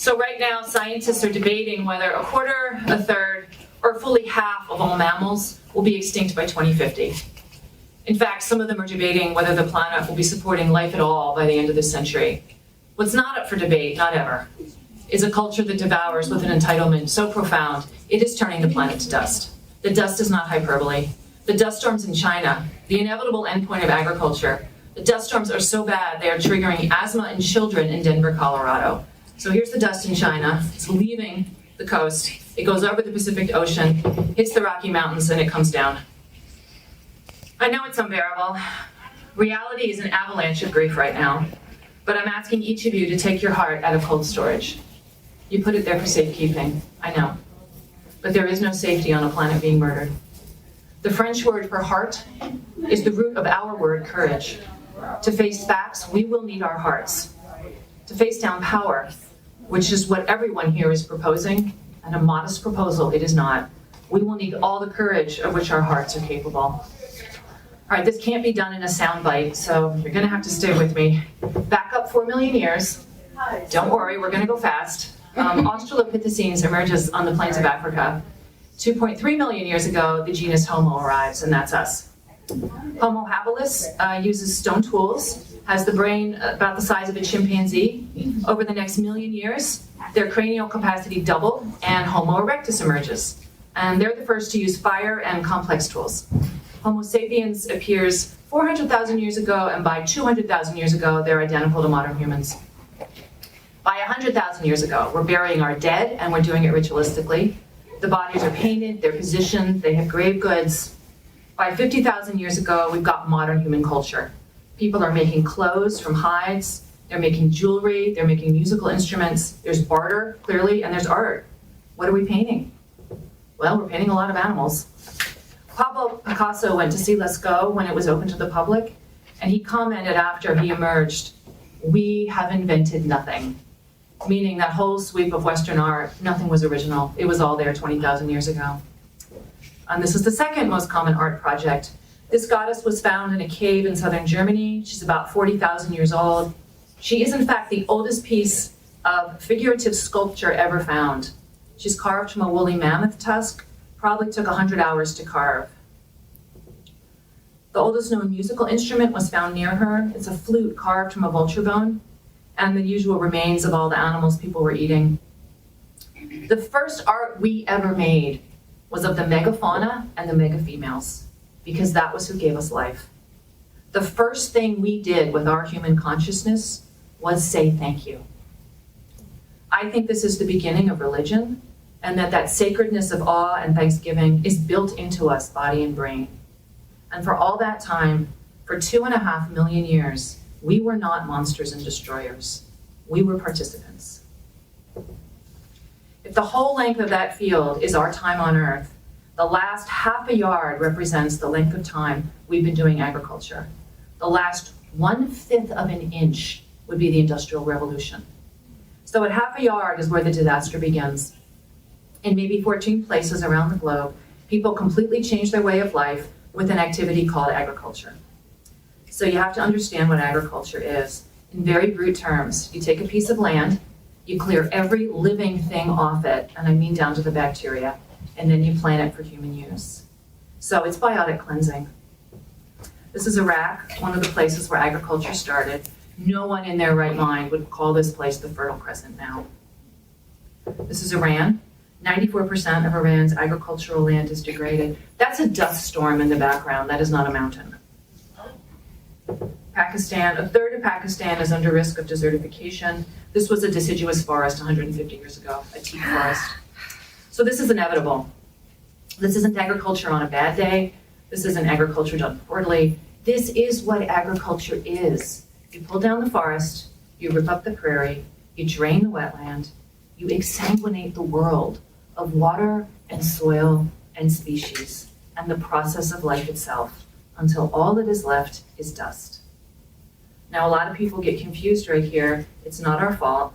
So right now, scientists are debating whether a quarter, a third, or fully half of all mammals will be extinct by 2050. In fact, some of them are debating whether the planet will be supporting life at all by the end of this century. What's not up for debate, not ever, is a culture that devours with an entitlement so profound, it is turning the planet to dust. The dust is not hyperbole. The dust storms in China, the inevitable endpoint of agriculture, the dust storms are so bad they are triggering asthma in children in Denver, Colorado. So here's the dust in China. It's leaving the coast. It goes over the Pacific Ocean, hits the Rocky Mountains, and it comes down. I know it's unbearable. Reality is an avalanche of grief right now. But I'm asking each of you to take your heart out of cold storage. You put it there for safekeeping, I know. But there is no safety on a planet being murdered. The French word for heart is the root of our word courage. To face facts, we will need our hearts. To face down power, which is what everyone here is proposing, and a modest proposal it is not, we will need all the courage of which our hearts are capable. All right, this can't be done in a soundbite, so you're gonna have to stay with me. Back up 4 million years. Don't worry, we're gonna go fast. Australopithecines emerges on the plains of Africa. 2.3 million years ago, the genus Homo arrives, and that's us. Homo habilis uses stone tools, has the brain about the size of a chimpanzee. Over the next million years, their cranial capacity doubled, and Homo erectus emerges. And they're the first to use fire and complex tools. Homo sapiens appears 400,000 years ago, and by 200,000 years ago, they're identical to modern humans. By 100,000 years ago, we're burying our dead, and we're doing it ritualistically. The bodies are painted, they're positioned, they have grave goods. By 50,000 years ago, we've got modern human culture. People are making clothes from hides, they're making jewelry, they're making musical instruments, there's barter, clearly, and there's art. What are we painting? Well, we're painting a lot of animals. Pablo Picasso went to see Lascaux when it was open to the public, and he commented after he emerged, "We have invented nothing." Meaning that whole sweep of Western art, nothing was original. It was all there 20,000 years ago. And this is the second most common art project. This goddess was found in a cave in southern Germany. She's about 40,000 years old. She is in fact the oldest piece of figurative sculpture ever found. She's carved from a woolly mammoth tusk, probably took 100 hours to carve. The oldest known musical instrument was found near her. It's a flute carved from a vulture bone, and the usual remains of all the animals people were eating. The first art we ever made was of the megafauna and the megafemales, because that was who gave us life. The first thing we did with our human consciousness was say thank you. I think this is the beginning of religion, and that sacredness of awe and thanksgiving is built into us, body and brain. And for all that time, for 2.5 million years, we were not monsters and destroyers. We were participants. If the whole length of that field is our time on Earth, the last half a yard represents the length of time we've been doing agriculture. The last 1/5 of an inch would be the Industrial Revolution. So at half a yard is where the disaster begins. In maybe 14 places around the globe, people completely change their way of life with an activity called agriculture. So you have to understand what agriculture is. In very brute terms, you take a piece of land, you clear every living thing off it, and I mean down to the bacteria, and then you plant it for human use. So it's biotic cleansing. This is Iraq, one of the places where agriculture started. No one in their right mind would call this place the Fertile Crescent now. This is Iran. 94% of Iran's agricultural land is degraded. That's a dust storm in the background. That is not a mountain. Pakistan, a third of Pakistan is under risk of desertification. This was a deciduous forest 150 years ago, a teak forest. So this is inevitable. This isn't agriculture on a bad day. This isn't agriculture done poorly. This is what agriculture is. You pull down the forest, you rip up the prairie, you drain the wetland, you exsanguinate the world of water and soil and species and the process of life itself until all that is left is dust. Now, a lot of people get confused right here. It's not our fault.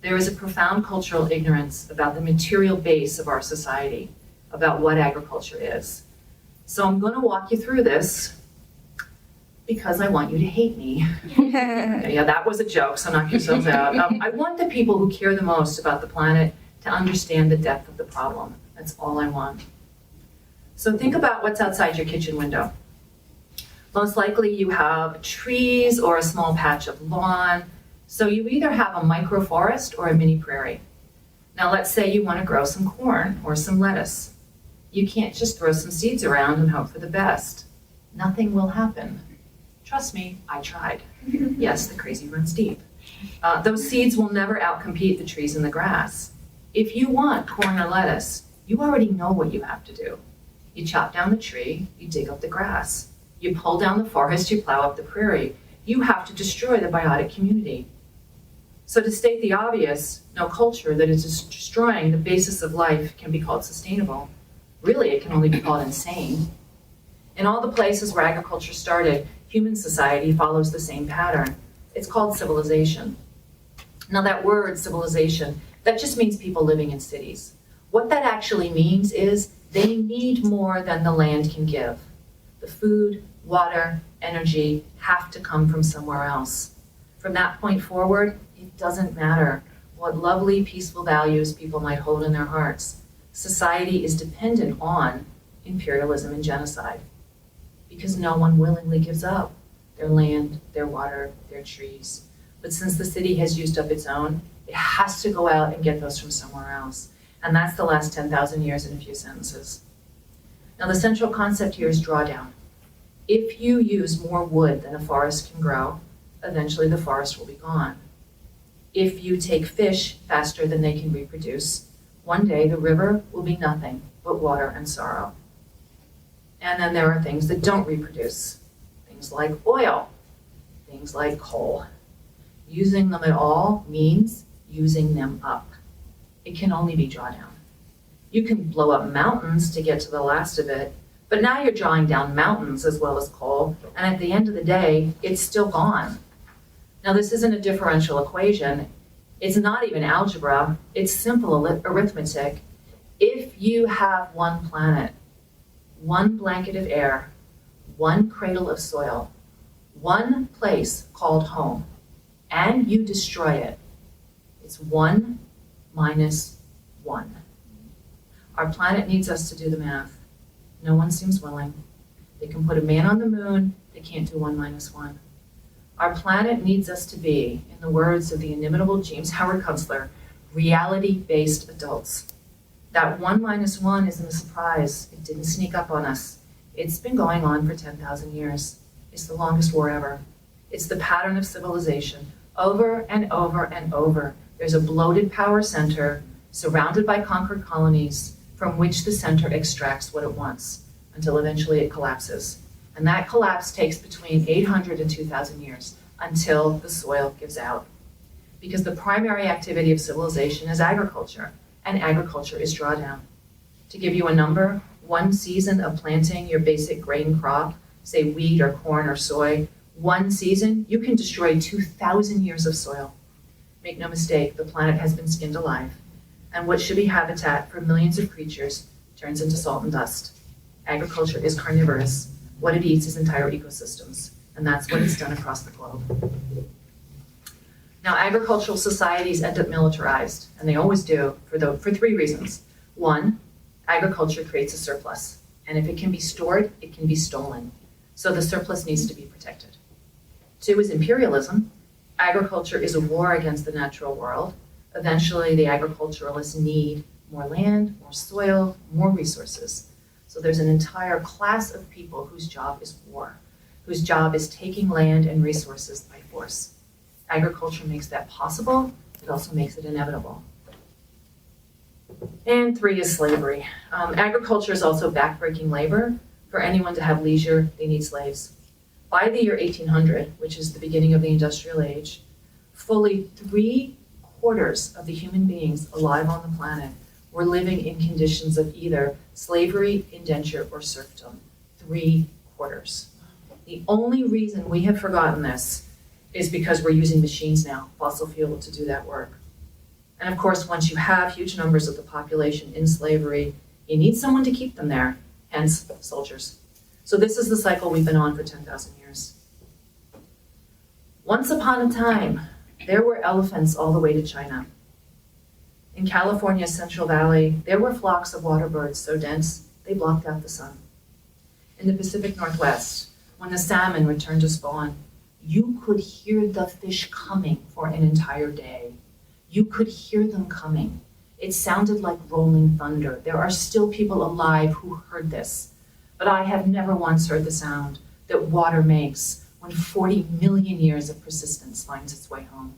There is a profound cultural ignorance about the material base of our society, about what agriculture is. So I'm going to walk you through this. Because I want you to hate me. Okay, yeah, that was a joke, so knock yourselves out. I want the people who care the most about the planet to understand the depth of the problem. That's all I want. So think about what's outside your kitchen window. Most likely you have trees or a small patch of lawn. So you either have a microforest or a mini prairie. Now let's say you want to grow some corn or some lettuce. You can't just throw some seeds around and hope for the best. Nothing will happen. Trust me, I tried. Yes, the crazy runs deep. Those seeds will never outcompete the trees and the grass. If you want corn or lettuce, you already know what you have to do. You chop down the tree, you dig up the grass. You pull down the forest, you plow up the prairie. You have to destroy the biotic community. So to state the obvious, no culture that is destroying the basis of life can be called sustainable. Really, it can only be called insane. In all the places where agriculture started, human society follows the same pattern. It's called civilization. Now that word, civilization, that just means people living in cities. What that actually means is they need more than the land can give. The food, water, energy have to come from somewhere else. From that point forward, it doesn't matter what lovely, peaceful values people might hold in their hearts. Society is dependent on imperialism and genocide because no one willingly gives up their land, their water, their trees. But since the city has used up its own, it has to go out and get those from somewhere else. And that's the last 10,000 years in a few sentences. Now the central concept here is drawdown. If you use more wood than a forest can grow, eventually the forest will be gone. If you take fish faster than they can reproduce, one day the river will be nothing but water and sorrow. And then there are things that don't reproduce. Things like oil, things like coal. Using them at all means using them up. It can only be drawdown. You can blow up mountains to get to the last of it, but now you're drawing down mountains as well as coal, and at the end of the day, it's still gone. Now this isn't a differential equation. It's not even algebra. It's simple arithmetic. If you have one planet, one blanket of air, one cradle of soil, one place called home, and you destroy it, it's 1 minus 1. Our planet needs us to do the math. No one seems willing. They can put a man on the moon, they can't do 1 minus 1. Our planet needs us to be, in the words of the inimitable James Howard Kunstler, reality-based adults. That 1 minus 1 isn't a surprise. It didn't sneak up on us. It's been going on for 10,000 years. It's the longest war ever. It's the pattern of civilization. Over and over and over, there's a bloated power center surrounded by conquered colonies from which the center extracts what it wants until eventually it collapses. And that collapse takes between 800 and 2,000 years until the soil gives out. Because the primary activity of civilization is agriculture, and agriculture is drawdown. To give you a number, one season of planting your basic grain crop, say wheat or corn or soy, one season, you can destroy 2,000 years of soil. Make no mistake, the planet has been skinned alive, and what should be habitat for millions of creatures turns into salt and dust. Agriculture is carnivorous. What it eats is entire ecosystems, and that's what it's done across the globe. Now, agricultural societies end up militarized, and they always do, for 3 reasons. 1, agriculture creates a surplus, and if it can be stored, it can be stolen. So the surplus needs to be protected. 2 is imperialism. Agriculture is a war against the natural world. Eventually, the agriculturalists need more land, more soil, more resources. So there's an entire class of people whose job is war, whose job is taking land and resources by force. Agriculture makes that possible. It also makes it inevitable. And 3 is slavery. Agriculture is also backbreaking labor. For anyone to have leisure, they need slaves. By the year 1800, which is the beginning of the industrial age, fully 3/4 of the human beings alive on the planet were living in conditions of either slavery, indenture, or serfdom. 3/4. The only reason we have forgotten this is because we're using machines now, fossil fuel, to do that work. And of course, once you have huge numbers of the population in slavery, you need someone to keep them there, hence soldiers. So this is the cycle we've been on for 10,000 years. Once upon a time, there were elephants all the way to China. In California's Central Valley, there were flocks of water birds so dense they blocked out the sun. In the Pacific Northwest, when the salmon returned to spawn, you could hear the fish coming for an entire day. You could hear them coming. It sounded like rolling thunder. There are still people alive who heard this, but I have never once heard the sound that water makes when 40 million years of persistence finds its way home.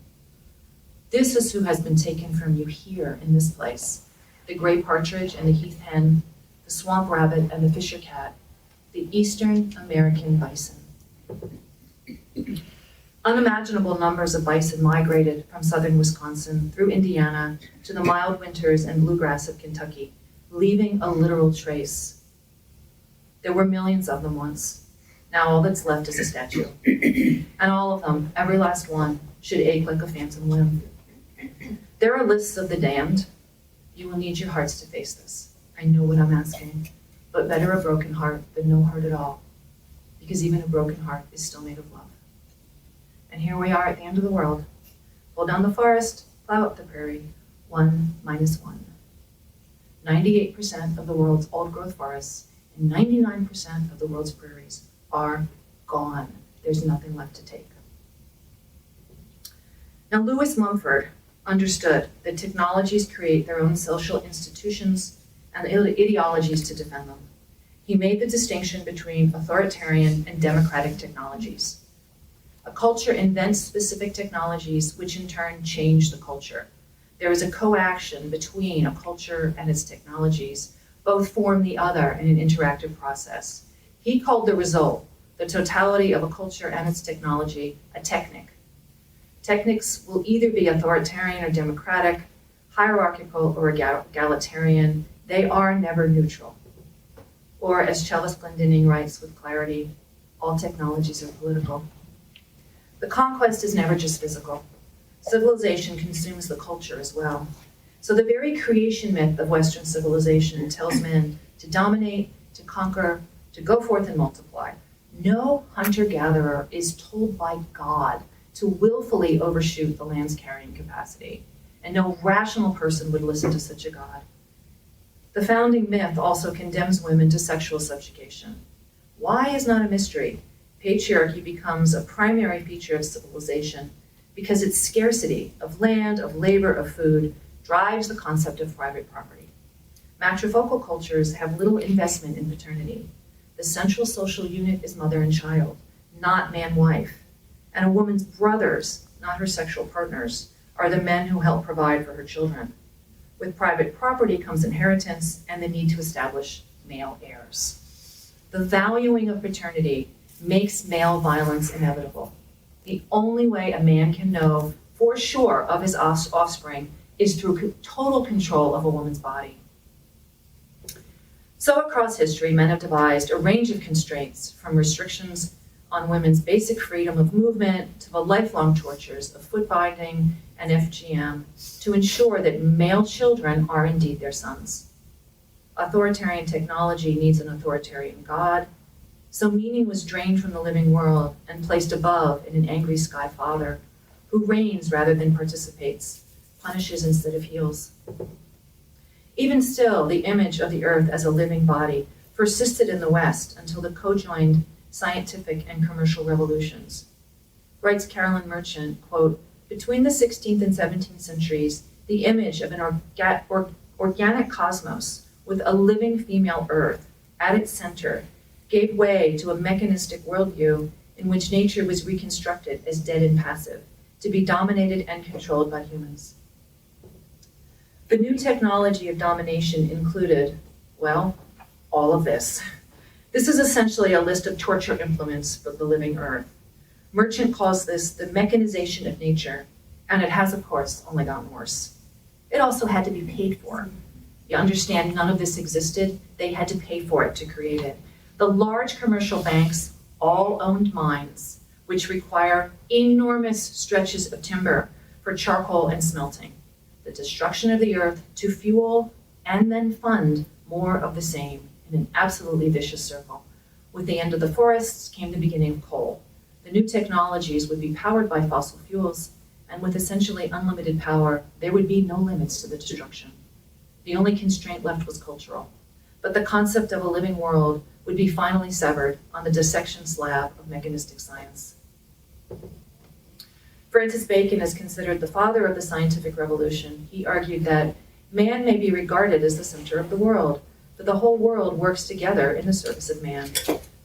This is who has been taken from you here in this place. The gray partridge and the heath hen, the swamp rabbit and the fisher cat, the Eastern American bison. Unimaginable numbers of bison migrated from southern Wisconsin through Indiana to the mild winters and bluegrass of Kentucky, leaving a literal trace. There were millions of them once. Now all that's left is a statue. And all of them, every last one, should ache like a phantom limb. There are lists of the damned. You will need your hearts to face this. I know what I'm asking, but better a broken heart than no heart at all, because even a broken heart is still made of love. And here we are at the end of the world. Pull down the forest, plow up the prairie, 1 minus 1. 98% of the world's old-growth forests and 99% of the world's prairies are gone. There's nothing left to take. Now, Lewis Mumford understood that technologies create their own social institutions and ideologies to defend them. He made the distinction between authoritarian and democratic technologies. A culture invents specific technologies, which in turn change the culture. There is a co-action between a culture and its technologies. Both form the other in an interactive process. He called the result, the totality of a culture and its technology, a technic. Technics will either be authoritarian or democratic, hierarchical or egalitarian. They are never neutral. Or as Cellist Glendinning writes with clarity, all technologies are political. The conquest is never just physical. Civilization consumes the culture as well. So the very creation myth of Western civilization tells men to dominate, to conquer, to go forth and multiply. No hunter-gatherer is told by God to willfully overshoot the land's carrying capacity, and no rational person would listen to such a God. The founding myth also condemns women to sexual subjugation. Why is not a mystery. Patriarchy becomes a primary feature of civilization because its scarcity of land, of labor, of food drives the concept of private property. Matrifocal cultures have little investment in paternity. The central social unit is mother and child, not man-wife. And a woman's brothers, not her sexual partners, are the men who help provide for her children. With private property comes inheritance and the need to establish male heirs. The valuing of paternity makes male violence inevitable. The only way a man can know for sure of his offspring is through total control of a woman's body. So across history, men have devised a range of constraints, from restrictions on women's basic freedom of movement to the lifelong tortures of foot binding and FGM to ensure that male children are indeed their sons. Authoritarian technology needs an authoritarian God, so meaning was drained from the living world and placed above in an angry sky father who reigns rather than participates, punishes instead of heals. Even still, the image of the earth as a living body persisted in the West until the co-joined scientific and commercial revolutions. Writes Carolyn Merchant, quote, between the 16th and 17th centuries, the image of an organic cosmos with a living female earth at its center gave way to a mechanistic worldview in which nature was reconstructed as dead and passive, to be dominated and controlled by humans. The new technology of domination included, well, all of this. This is essentially a list of torture implements for the living earth. Merchant calls this the mechanization of nature, and it has, of course, only gotten worse. It also had to be paid for. You understand, none of this existed. They had to pay for it to create it. The large commercial banks all owned mines, which require enormous stretches of timber for charcoal and smelting. The destruction of the earth to fuel and then fund more of the same in an absolutely vicious circle. With the end of the forests came the beginning of coal. The The new technologies would be powered by fossil fuels, and with essentially unlimited power, there would be no limits to the destruction. The only constraint left was cultural, but the concept of a living world would be finally severed on the dissection slab of mechanistic science. Francis Bacon is considered the father of the scientific revolution. He argued that man may be regarded as the center of the world, for the whole world works together in the service of man.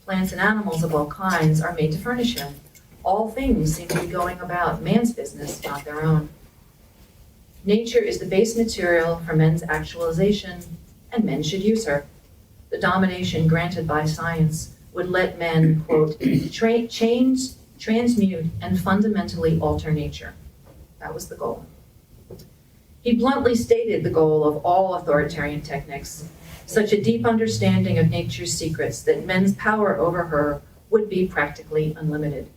Plants and animals of all kinds are made to furnish him. All things seem to be going about man's business, not their own. Nature is the base material for men's actualization, and men should use her. The domination granted by science would let men, quote, change, transmute, and fundamentally alter nature. That was the goal. He bluntly stated the goal of all authoritarian techniques, such a deep understanding of nature's secrets that men's power over her would be practically unlimited.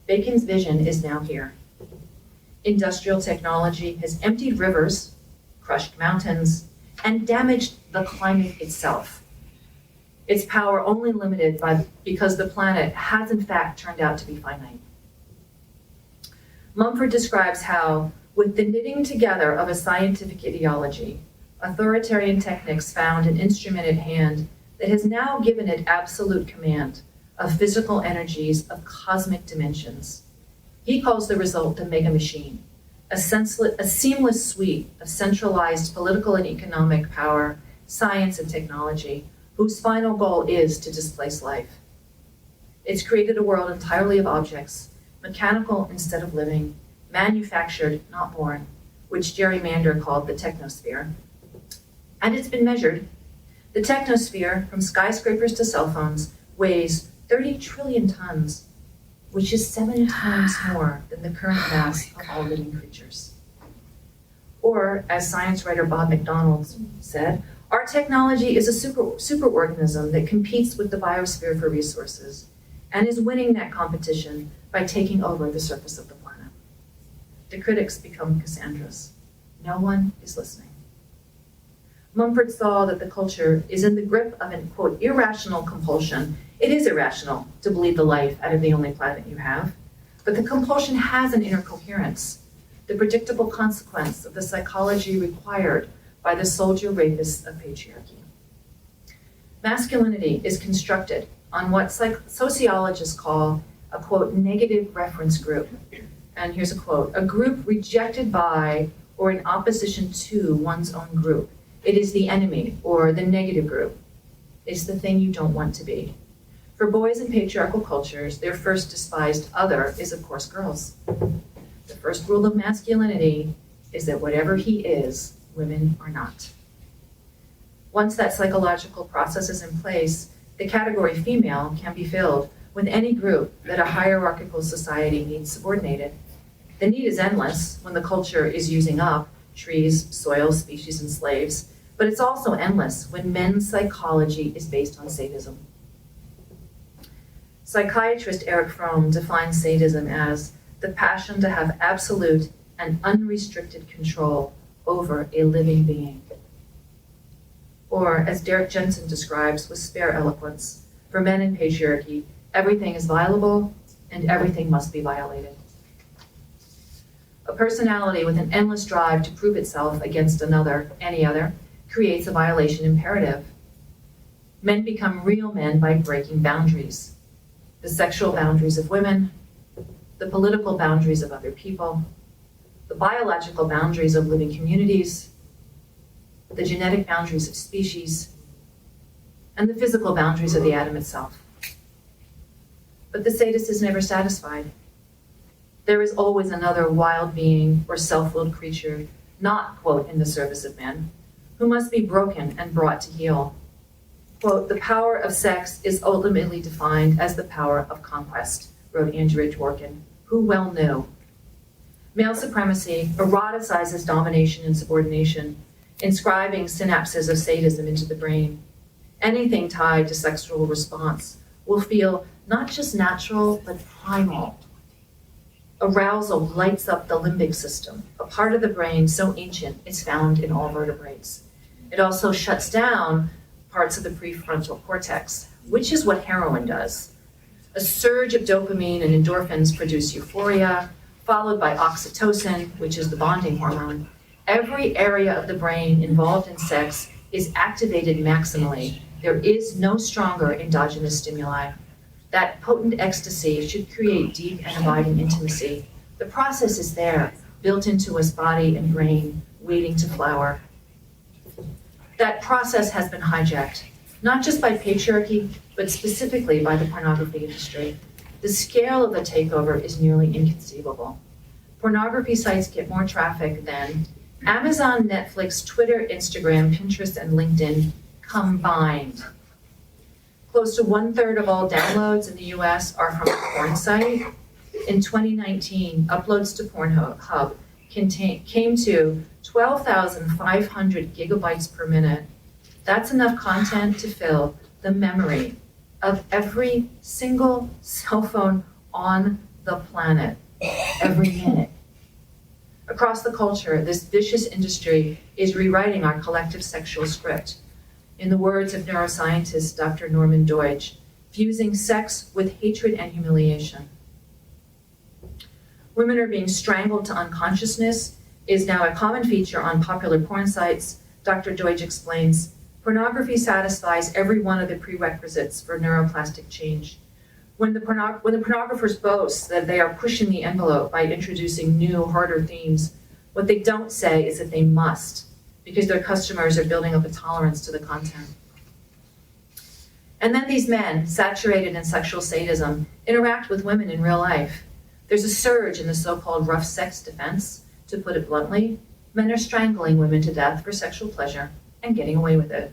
Bacon's vision is now here. Industrial technology has emptied rivers, crushed mountains, and damaged the climate itself. Its power only limited because the planet has in fact turned out to be finite. Mumford describes how, with the knitting together of a scientific ideology, authoritarian techniques found an instrument at hand that has now given it absolute command of physical energies of cosmic dimensions. He calls the result the mega machine, a seamless suite of centralized political and economic power, science, and technology, whose final goal is to displace life. It's created a world entirely of objects, mechanical instead of living, manufactured, not born, which Jerry Mander called the technosphere. And it's been measured. The technosphere, from skyscrapers to cell phones, weighs 30 trillion tons, which is 7 times more than the current mass of all living creatures. Or, as science writer Bob McDonald said, our technology is a superorganism that competes with the biosphere for resources and is winning that competition by taking over the surface of the planet. The critics become Cassandras. No one is listening. Mumford saw that the culture is in the grip of an, quote, irrational compulsion. It is irrational to believe the life out of the only planet you have, but the compulsion has an inner coherence, the predictable consequence of the psychology required by the soldier rapists of patriarchy. Masculinity is constructed on what sociologists call a, quote, negative reference group. And here's a quote, a group rejected by or in opposition to one's own group. It is the enemy or the negative group. It's the thing you don't want to be. For boys in patriarchal cultures, their first despised other is, of course, girls. The first rule of masculinity is that whatever he is, women are not. Once that psychological process is in place, the category female can be filled with any group that a hierarchical society needs subordinated. The need is endless when the culture is using up trees, soil, species, and slaves, but it's also endless when men's psychology is based on sadism. Psychiatrist Erich Fromm defines sadism as the passion to have absolute and unrestricted control over a living being. Or, as Derek Jensen describes with spare eloquence, for men in patriarchy, everything is violable and everything must be violated. A personality with an endless drive to prove itself against any other, creates a violation imperative. Men become real men by breaking boundaries. The sexual boundaries of women, the political boundaries of other people, the biological boundaries of living communities, the genetic boundaries of species, and the physical boundaries of the atom itself. But the sadist is never satisfied. There is always another wild being or self-willed creature, not, quote, in the service of men, who must be broken and brought to heel. Quote, the power of sex is ultimately defined as the power of conquest, wrote Andrea Dworkin, who well knew. Male supremacy eroticizes domination and subordination, inscribing synapses of sadism into the brain. Anything tied to sexual response will feel not just natural, but primal. Arousal lights up the limbic system, a part of the brain so ancient it's found in all vertebrates. It also shuts down parts of the prefrontal cortex, which is what heroin does. A surge of dopamine and endorphins produce euphoria, followed by oxytocin, which is the bonding hormone. Every area of the brain involved in sex is activated maximally. There is no stronger endogenous stimuli. That potent ecstasy should create deep and abiding intimacy. The process is there, built into us body and brain, waiting to flower. That process has been hijacked, not just by patriarchy, but specifically by the pornography industry. The scale of the takeover is nearly inconceivable. Pornography sites get more traffic than Amazon, Netflix, Twitter, Instagram, Pinterest, and LinkedIn combined. Close to 1/3 of all downloads in the US are from a porn site. In 2019, uploads to Pornhub came to 12,500 gigabytes per minute. That's enough content to fill the memory of every single cell phone on the planet, every minute. Across the culture, this vicious industry is rewriting our collective sexual script. In the words of neuroscientist Dr. Norman Deutsch, fusing sex with hatred and humiliation. Women are being strangled to unconsciousness is now a common feature on popular porn sites. Dr. Deutsch explains, pornography satisfies every one of the prerequisites for neuroplastic change. When the pornographers boast that they are pushing the envelope by introducing new, harder themes, what they don't say is that they must, because their customers are building up a tolerance to the content. And then these men, saturated in sexual sadism, interact with women in real life. There's a surge in the so-called rough sex defense. To put it bluntly, men are strangling women to death for sexual pleasure and getting away with it.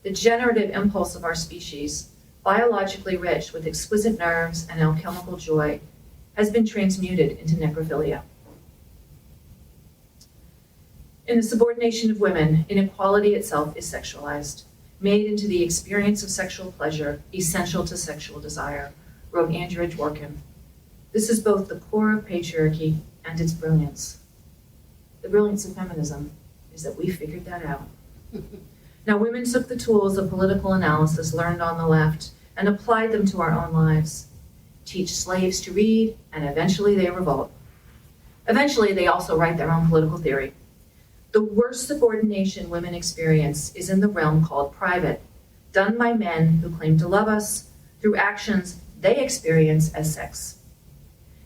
The generative impulse of our species, biologically rich with exquisite nerves and alchemical joy, has been transmuted into necrophilia. In the subordination of women, inequality itself is sexualized, made into the experience of sexual pleasure, essential to sexual desire, wrote Andrea Dworkin. This is both the core of patriarchy and its brilliance. The brilliance of feminism is that we figured that out. Now, women took the tools of political analysis learned on the left and applied them to our own lives. Teach slaves to read, and eventually they revolt. Eventually, they also write their own political theory. The worst subordination women experience is in the realm called private, done by men who claim to love us through actions they experience as sex.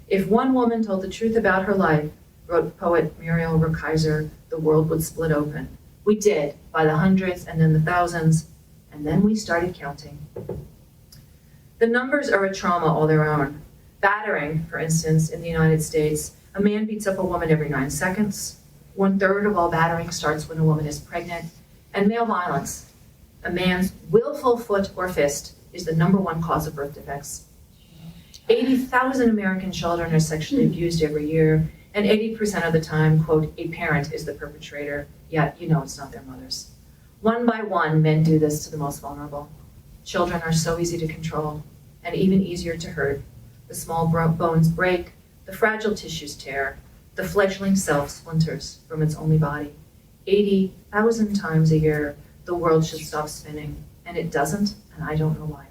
If one woman told the truth about her life, wrote poet Muriel Rukeyser, the world would split open. We did, by the hundreds and then the thousands, and then we started counting. The numbers are a trauma all their own. Battering, for instance, in the United States, a man beats up a woman every 9 seconds. 1/3 of all battering starts when a woman is pregnant. And male violence, a man's willful foot or fist, is the #1 cause of birth defects. 80,000 American children are sexually abused every year, and 80% of the time, quote, a parent is the perpetrator, yet you know it's not their mothers. One by one, men do this to the most vulnerable. Children are so easy to control, and even easier to hurt. The small bones break, the fragile tissues tear, the fledgling self splinters from its only body. 80,000 times a year, the world should stop spinning, and it doesn't, and I don't know why.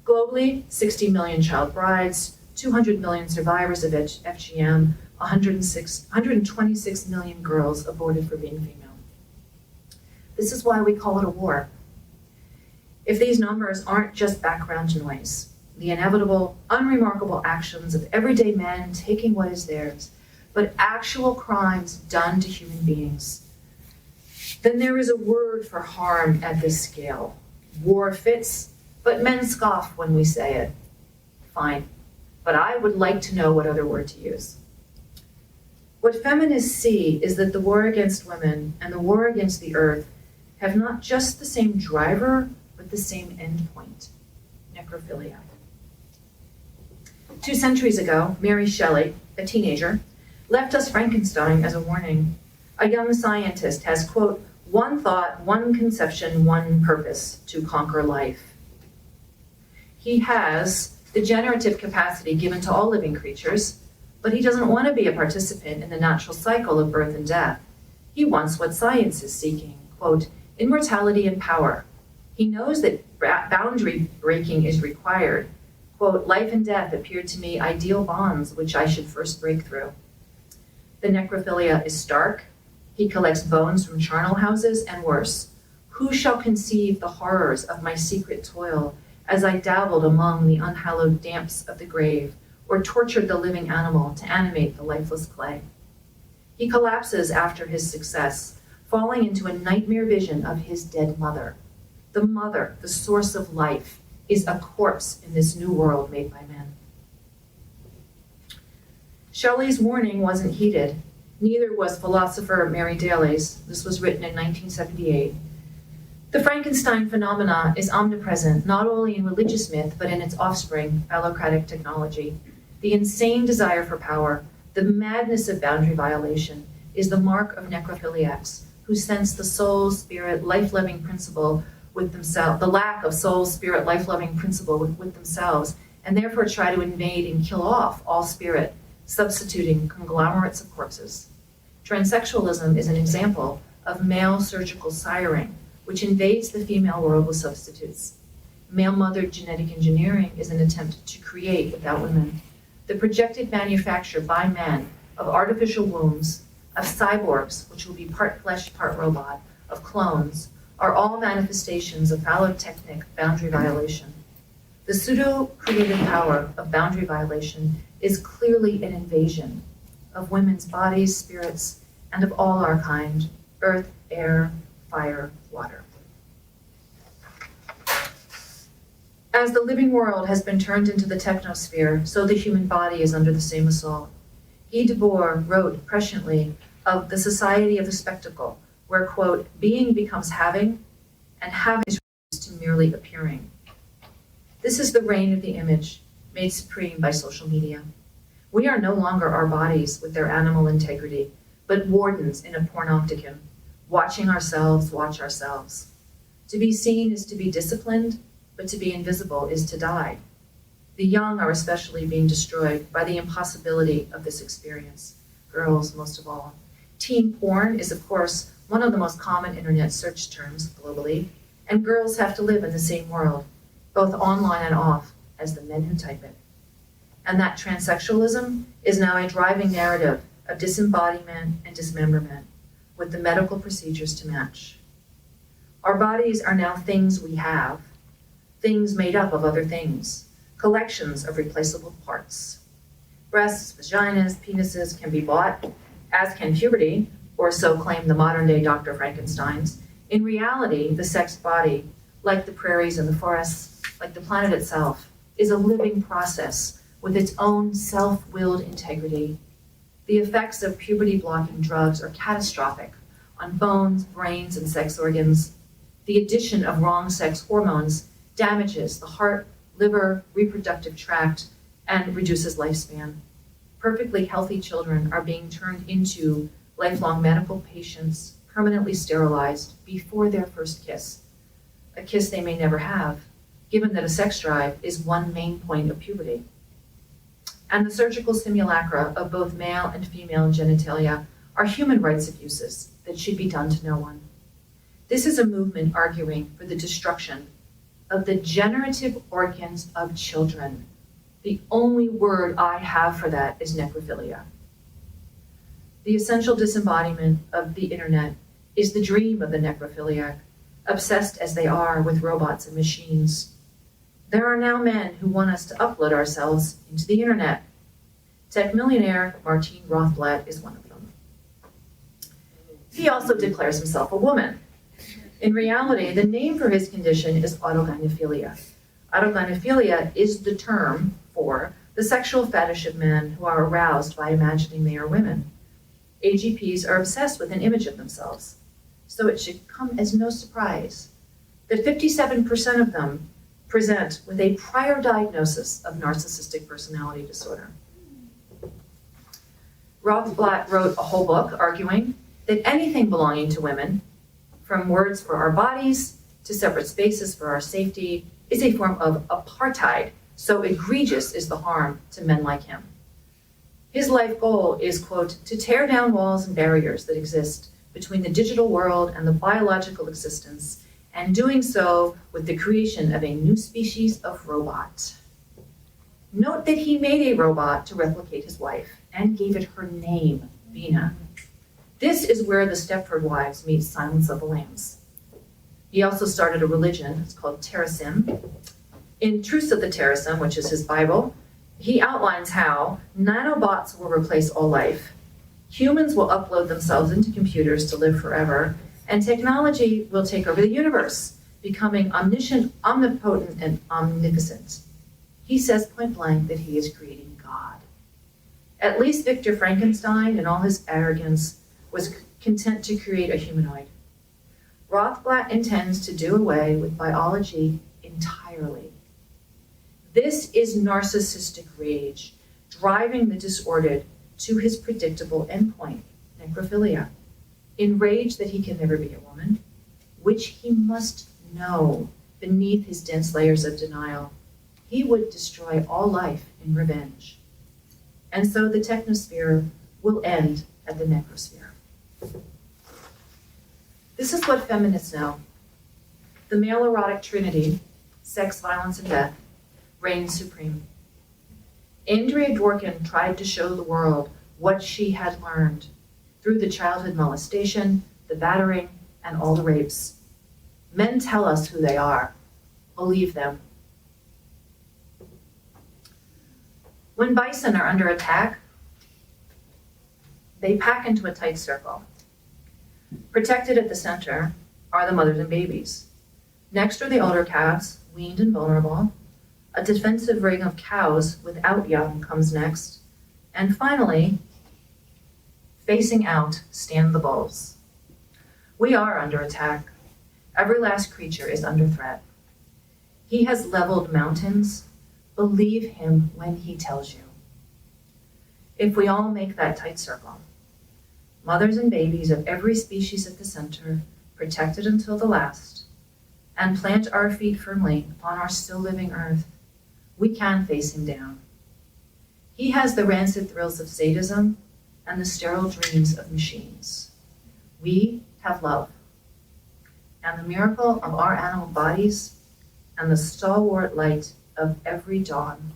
Globally, 60 million child brides, 200 million survivors of FGM, 126 million girls aborted for being female. This is why we call it a war. If these numbers aren't just background noise, the inevitable, unremarkable actions of everyday men taking what is theirs, but actual crimes done to human beings, then there is a word for harm at this scale. War fits, but men scoff when we say it. Fine, but I would like to know what other word to use. What feminists see is that the war against women and the war against the earth have not just the same driver, but the same endpoint, necrophilia. 2 centuries ago, Mary Shelley, a teenager, left us Frankenstein as a warning. A young scientist has, quote, one thought, one conception, one purpose, to conquer life. He has the generative capacity given to all living creatures, but he doesn't want to be a participant in the natural cycle of birth and death. He wants what science is seeking, quote, immortality and power. He knows that boundary breaking is required. Quote, life and death appeared to me ideal bonds which I should first break through. The necrophilia is stark. He collects bones from charnel houses and worse. Who shall conceive the horrors of my secret toil as I dabbled among the unhallowed damps of the grave or tortured the living animal to animate the lifeless clay? He collapses after his success, falling into a nightmare vision of his dead mother. The mother, the source of life, is a corpse in this new world made by men. Shelley's warning wasn't heeded. Neither was philosopher Mary Daly's. This was written in 1978. The Frankenstein phenomena is omnipresent, not only in religious myth, but in its offspring, phallocratic technology. The insane desire for power, the madness of boundary violation, is the mark of necrophiliacs, who sense the soul, spirit, life-loving principle with themselves, the lack of soul, spirit, life-loving principle with themselves, and therefore try to invade and kill off all spirit, substituting conglomerates of corpses. Transsexualism is an example of male surgical siring, which invades the female world with substitutes. Male-mothered genetic engineering is an attempt to create without women. The projected manufacture by men of artificial wombs, of cyborgs, which will be part flesh, part robot, of clones, are all manifestations of phallotechnic boundary violation. The pseudo-creative power of boundary violation is clearly an invasion of women's bodies, spirits, and of all our kind, earth, air, fire, water. As the living world has been turned into the technosphere, so the human body is under the same assault. Guy Debord wrote presciently of the society of the spectacle, where, quote, being becomes having, and having is reduced to merely appearing. This is the reign of the image, made supreme by social media. We are no longer our bodies with their animal integrity, but wardens in a pornopticon, watching ourselves watch ourselves. To be seen is to be disciplined, but to be invisible is to die. The young are especially being destroyed by the impossibility of this experience, girls most of all. Teen porn is, of course, one of the most common internet search terms globally, and girls have to live in the same world, both online and off, as the men who type it. And that transsexualism is now a driving narrative of disembodiment and dismemberment, with the medical procedures to match. Our bodies are now things we have, things made up of other things, collections of replaceable parts. Breasts, vaginas, penises can be bought, as can puberty, or so claim the modern-day Dr. Frankensteins. In reality, the sexed body, like the prairies and the forests, like the planet itself, is a living process with its own self-willed integrity. The effects of puberty-blocking drugs are catastrophic on bones, brains, and sex organs. The addition of wrong sex hormones damages the heart, liver, reproductive tract, and reduces lifespan. Perfectly healthy children are being turned into lifelong medical patients, permanently sterilized before their first kiss, a kiss they may never have, given that a sex drive is one main point of puberty. And the surgical simulacra of both male and female genitalia are human rights abuses that should be done to no one. This is a movement arguing for the destruction of the generative organs of children. The only word I have for that is necrophilia. The essential disembodiment of the internet is the dream of the necrophiliac, obsessed as they are with robots and machines. There are now men who want us to upload ourselves into the internet. Tech millionaire Martine Rothblatt is one of them. He also declares himself a woman. In reality, the name for his condition is autogynephilia. Autogynephilia is the term for the sexual fetish of men who are aroused by imagining they are women. AGPs are obsessed with an image of themselves, so it should come as no surprise that 57% of them present with a prior diagnosis of narcissistic personality disorder. Rothblatt wrote a whole book arguing that anything belonging to women, from words for our bodies to separate spaces for our safety, is a form of apartheid, so egregious is the harm to men like him. His life goal is, quote, to tear down walls and barriers that exist between the digital world and the biological existence and doing so with the creation of a new species of robot. Note that he made a robot to replicate his wife and gave it her name, Bina. This is where the Stepford Wives meet Silence of the Lambs. He also started a religion, it's called Terrasim. In Truths of the Terrasim, which is his Bible, he outlines how nanobots will replace all life, humans will upload themselves into computers to live forever, and technology will take over the universe, becoming omniscient, omnipotent, and omnipotent. He says point blank that he is creating God. At least Victor Frankenstein, in all his arrogance, was content to create a humanoid. Rothblatt intends to do away with biology entirely. This is narcissistic rage, driving the disordered to his predictable endpoint, necrophilia. Enraged that he can never be a woman, which he must know beneath his dense layers of denial, he would destroy all life in revenge. And so the technosphere will end at the necrosphere. This is what feminists know. The male erotic trinity, sex, violence, and death, reigns supreme. Andrea Dworkin tried to show the world what she had learned through the childhood molestation, the battering, and all the rapes. Men tell us who they are. Believe them. When bison are under attack, they pack into a tight circle. Protected at the center are the mothers and babies. Next are the older calves, weaned and vulnerable. A defensive ring of cows without young comes next. And finally, facing out stand the bulls. We are under attack. Every last creature is under threat. He has leveled mountains. Believe him when he tells you. If we all make that tight circle, mothers and babies of every species at the center, protected until the last, and plant our feet firmly on our still living earth, we can face him down. He has the rancid thrills of sadism and the sterile dreams of machines. We have love, and the miracle of our animal bodies, and the stalwart light of every dawn.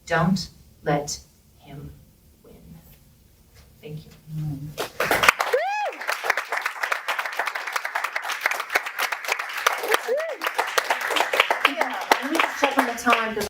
Don't let him win. Thank you. Yeah, let me just check on the time.